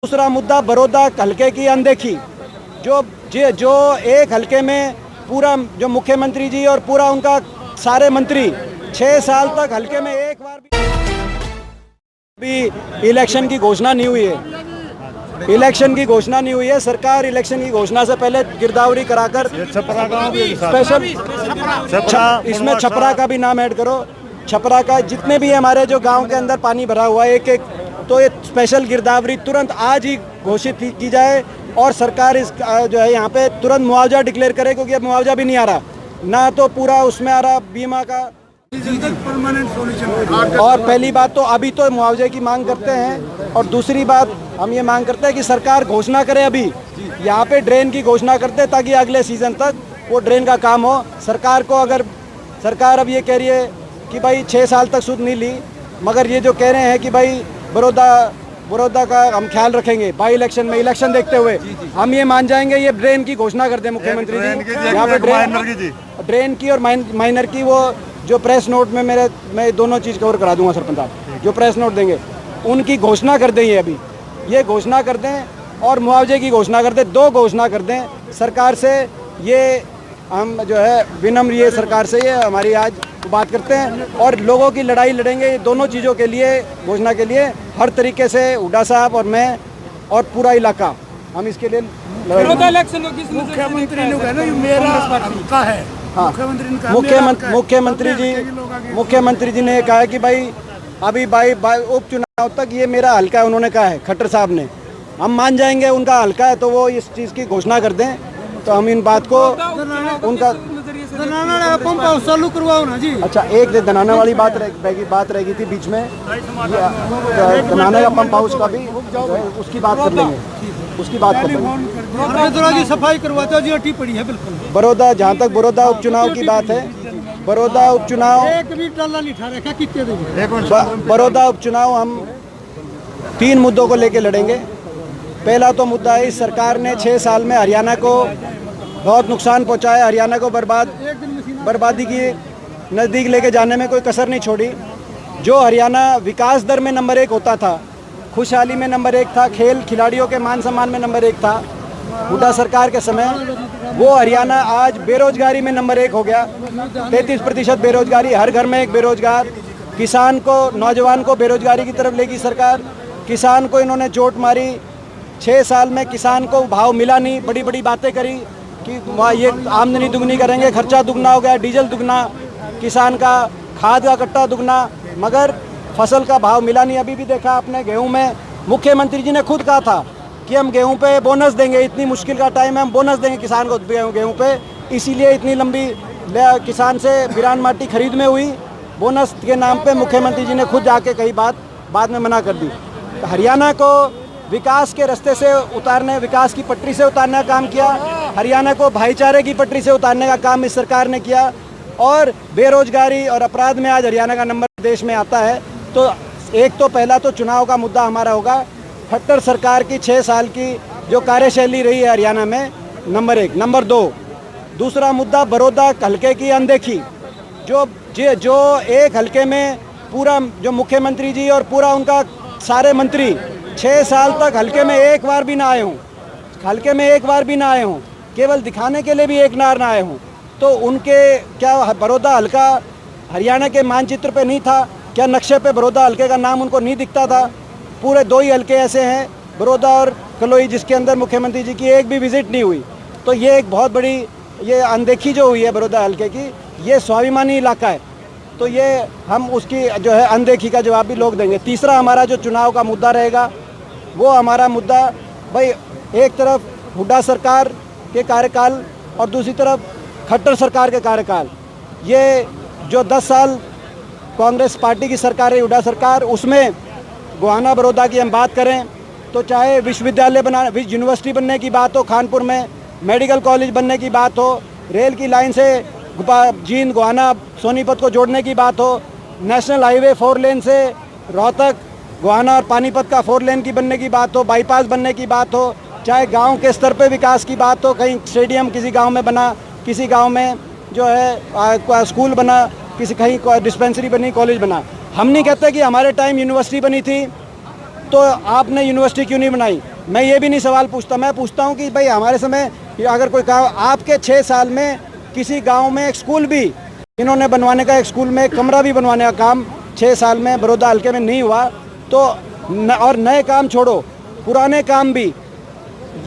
दूसरा मुद्दा बड़ौदा हल्के की अनदेखी, जो एक हल्के में पूरा जो मुख्यमंत्री जी और पूरा उनका सारे मंत्री 6 साल तक हल्के में एक बार भी इलेक्शन की घोषणा नहीं हुई है। इलेक्शन की घोषणा नहीं हुई है। सरकार इलेक्शन की घोषणा से पहले गिरदावरी कराकर स्पेशल इसमें छपरा का भी नाम ऐड करो। छपरा का जितने भी हमारे जो गांव के अंदर पानी भरा हुआ है एक तो ये स्पेशल गिरदावरी तुरंत आज ही घोषित की जाए और सरकार इस जो है यहाँ पे तुरंत मुआवजा डिक्लेयर करे, क्योंकि अब मुआवजा भी नहीं आ रहा, ना तो पूरा उसमें आ रहा बीमा का। और पहली बात तो अभी तो मुआवजे की मांग करते हैं, और दूसरी बात हम ये मांग करते हैं कि सरकार घोषणा करे अभी यहाँ पे ड्रेन की घोषणा करते ताकि अगले सीजन तक वो ड्रेन का काम हो। सरकार को अगर सरकार अब ये कह रही है कि भाई 6 साल तक सूद नहीं ली, मगर ये जो कह रहे हैं कि भाई बड़ौदा का हम ख्याल रखेंगे बाई इलेक्शन में, इलेक्शन देखते हुए हम ये मान जाएंगे ये ड्रेन की घोषणा कर दें मुख्यमंत्री जी यहाँ पे ड्रेन की और माइनर की। वो जो प्रेस नोट में मैं दोनों चीज़ कवर करा दूंगा सरपंच साहब, जो प्रेस नोट देंगे उनकी घोषणा कर दें, ये अभी ये घोषणा कर दें और मुआवजे की घोषणा कर दें, 2 घोषणा कर दें सरकार से। ये हम जो है विनम्र ये सरकार से ये हमारी आज बात करते हैं और लोगों की लड़ाई लड़ेंगे दोनों चीज़ों के लिए, घोषणा के लिए हर तरीके से। हुड्डा साहब और मैं और पूरा इलाका हम इसके लिए मुख्यमंत्री जी ने कहा कि भाई अभी उपचुनाव तक ये मेरा हल्का है, उन्होंने कहा है खट्टर साहब ने। हम मान जाएंगे उनका हल्का है तो वो इस चीज़ की घोषणा कर दें, तो हम इन बात को उनका पंप हाउस चालू करवाओ ना जी। अच्छा, एक दनाना वाली बात रह गई थी बीच में, दनाना का पंप हाउस का भी उसकी बात कर लेंगे, उसकी बात कर लेंगे। सफाई करवाता जी अटी पड़ी है बिल्कुल। बड़ौदा, जहाँ तक बड़ौदा उपचुनाव की बात है, बड़ौदा उपचुनाव बड़ौदा उपचुनाव हम 3 मुद्दों को लेकर लड़ेंगे। पहला तो मुद्दा है इस सरकार ने 6 साल में हरियाणा को बहुत नुकसान पहुंचाया, हरियाणा को बर्बादी की नज़दीक लेके जाने में कोई कसर नहीं छोड़ी। जो हरियाणा विकास दर में नंबर 1 होता था, खुशहाली में नंबर 1 था, खेल खिलाड़ियों के मान सम्मान में नंबर 1 था हुड्डा सरकार के समय, वो हरियाणा आज बेरोजगारी में नंबर 1 हो गया। 33% बेरोजगारी, हर घर में एक बेरोजगार। किसान को, नौजवान को बेरोजगारी की तरफ लेगी सरकार। किसान को इन्होंने चोट मारी। 6 साल में किसान को भाव मिला नहीं, बड़ी बड़ी बातें करी कि ये आमदनी दुगनी करेंगे, खर्चा दुगना हो गया, डीजल दुगना, किसान का खाद का कट्टा दुगना, मगर फसल का भाव मिला नहीं। अभी भी देखा आपने गेहूं में मुख्यमंत्री जी ने खुद कहा था कि हम गेहूं पे बोनस देंगे, इतनी मुश्किल का टाइम है, हम बोनस देंगे किसान को गेहूं पे। इसीलिए इतनी लंबी किसान से बिरान माटी खरीद में हुई, बोनस के नाम पे मुख्यमंत्री जी ने खुद जाके कही बात, बाद में मना कर दी। तो हरियाणा को विकास के रास्ते से उतारने, विकास की पटरी से उतारने का काम किया, हरियाणा को भाईचारे की पटरी से उतारने का काम इस सरकार ने किया, और बेरोजगारी और अपराध में आज हरियाणा का नंबर देश में आता है। तो एक तो पहला तो चुनाव का मुद्दा हमारा होगा, खट्टर सरकार की 6 साल की जो कार्यशैली रही है हरियाणा में, नंबर 1। नंबर 2, दूसरा मुद्दा बड़ौदा हल्के की अनदेखी, जो एक हल्के में पूरा जो मुख्यमंत्री जी और पूरा उनका सारे मंत्री 6 साल तक हल्के में एक बार भी ना आए हों, केवल दिखाने के लिए भी एक बार ना आए हों। तो उनके क्या बड़ौदा हल्का हरियाणा के मानचित्र पे नहीं था क्या? नक्शे पे बड़ौदा हल्के का नाम उनको नहीं दिखता था? पूरे 2 ही हल्के ऐसे हैं, बड़ौदा और कलोई, जिसके अंदर मुख्यमंत्री जी की एक भी विजिट नहीं हुई। तो ये एक बहुत बड़ी ये अनदेखी जो हुई है बड़ौदा हल्के की, ये स्वाभिमानी इलाका है, तो ये हम उसकी जो है अनदेखी का जवाब भी लोग देंगे। तीसरा हमारा जो चुनाव का मुद्दा रहेगा, वो हमारा मुद्दा भाई एक तरफ हुड्डा सरकार के कार्यकाल और दूसरी तरफ खट्टर सरकार के कार्यकाल। ये जो 10 साल कांग्रेस पार्टी की सरकार है, हुड्डा सरकार, उसमें गोहाना बड़ौदा की हम बात करें तो चाहे विश्वविद्यालय यूनिवर्सिटी बनने की बात हो, कानपुर में मेडिकल कॉलेज बनने की बात हो, रेल की लाइन से जींद गोहाना सोनीपत को जोड़ने की बात हो, नेशनल हाईवे 4 लेन से रोहतक गोहाना और पानीपत का 4 लेन की बनने की बात हो, बाईपास बनने की बात हो, चाहे गांव के स्तर पे विकास की बात हो, कहीं स्टेडियम किसी गांव में बना, किसी गांव में जो है स्कूल बना, कहीं डिस्पेंसरी बनी, कॉलेज बना। हम नहीं कहते कि हमारे टाइम यूनिवर्सिटी बनी थी, तो आपने यूनिवर्सिटी क्यों नहीं बनाई? मैं ये भी नहीं सवाल पूछता, मैं पूछता हूँ कि भाई हमारे समय अगर कोई काम आपके 6 साल में किसी गांव में एक स्कूल भी इन्होंने बनवाने का, एक स्कूल में एक कमरा भी बनवाने का काम 6 साल में बड़ौदा हल्के में नहीं हुआ, तो और नए काम छोड़ो, पुराने काम भी,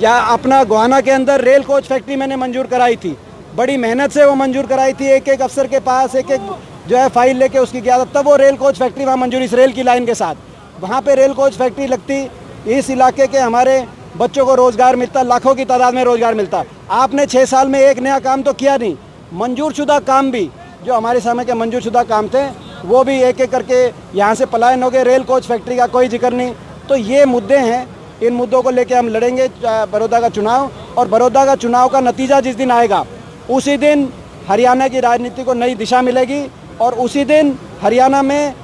या अपना गोहाना के अंदर रेल कोच फैक्ट्री मैंने मंजूर कराई थी, बड़ी मेहनत से वो मंजूर कराई थी, एक एक अफसर के पास एक एक जो है फाइल लेके उसकी गया, तब वो रेल कोच फैक्ट्री वहाँ मंजूरी इस रेल की लाइन के साथ, वहाँ पे रेल कोच फैक्ट्री लगती, इस इलाके के हमारे बच्चों को रोज़गार मिलता, लाखों की तादाद में रोज़गार मिलता। आपने 6 साल में एक नया काम तो किया नहीं। मंजूर शुदा काम भी, जो हमारे समय के मंजूर शुदा काम थे, वो भी एक एक करके यहाँ से पलायन हो गए। रेल कोच फैक्ट्री का कोई जिक्र नहीं। तो ये मुद्दे हैं, इन मुद्दों को लेके हम लड़ेंगे बड़ौदा का चुनाव, और बड़ौदा का चुनाव का नतीजा जिस दिन आएगा उसी दिन हरियाणा की राजनीति को नई दिशा मिलेगी, और उसी दिन हरियाणा में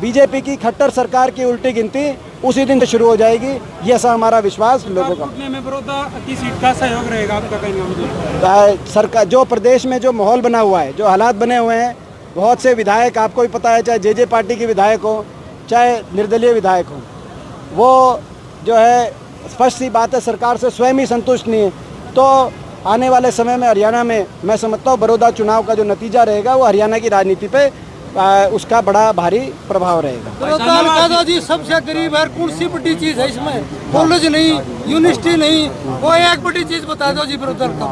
बीजेपी की खट्टर सरकार की उल्टी गिनती उसी दिन से शुरू हो जाएगी। ये ऐसा हमारा विश्वास लोगों का। में बड़ौदा की सीट का सहयोग रहेगा आपका कहना? सरकार जो प्रदेश में जो माहौल बना हुआ है, जो हालात बने हुए हैं, बहुत से विधायक आपको भी पता है, चाहे जे पार्टी के विधायक हो, चाहे निर्दलीय विधायक हो, वो जो है स्पष्ट सी बात है सरकार से स्वयं ही संतुष्ट नहीं है। तो आने वाले समय में हरियाणा में मैं समझता हूँ बड़ौदा चुनाव का जो नतीजा रहेगा वो हरियाणा की राजनीति पे उसका बड़ा भारी प्रभाव रहेगा। बड़ौदा हल्का जी सबसे गरीब है, कौन सी बड़ी चीज है इसमें? कॉलेज नहीं, यूनिवर्सिटी नहीं, कोई एक बड़ी चीज बता दो जी। बड़ौदा हल्का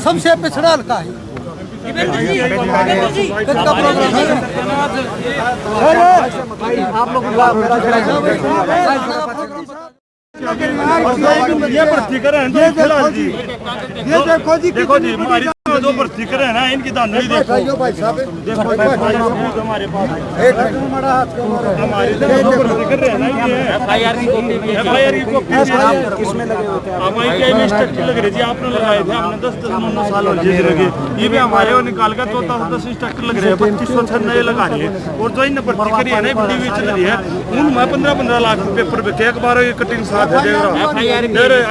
सबसे पिछड़ा हल्का है। ये भ्रष्टीकरण ये देखो जी, देखो जी हमारी जो भ्रष्टीकरण है इनकी दान नहीं देखो हमारे पास हमारे भ्रष्टीकरण है ना, ये एफआईआर की कॉपी किसमें लगे हुए थे? हमारी क्या स्ट्रक्चर लग रही थी, आपने लगाए थे, हमने 10-9 साल हो गए लगे, ये भी हमारे और निकाल कर 10 स्ट्रक्चर लग रहे हैं, 2500 नए लगा रहे हैं। और जो इन भर्ती करी है ना बड़ी चल रही है, उनमें 15-15 लाख पेपर बिके, एक बार कटिंग साथ है,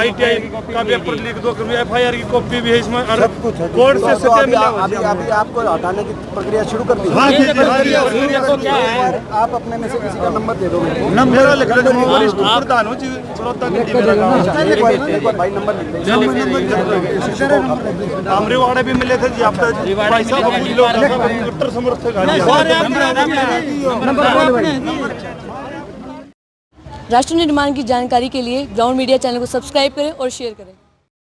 ITI का पेपर लिख दो, एफआईआर की कॉपी भी है इसमें, कोर्ट से सत्य मिला। अभी आपको हटाने की प्रक्रिया शुरू कर दी। आप अपने में से किसी का नंबर दे दो मेरे को। मेरा लिख लो, मैं वरिष्ठ प्रधान हूं जी, बड़ौदा की मेरा नाम। भाई नंबर अमरीवाड़े भी मिले थे जी, आप भाई साहब अपनी लोग कट्टर समर्थक राष्ट्र निर्माण की जानकारी के लिए ग्राउंड मीडिया चैनल को सब्सक्राइब करें और शेयर करें।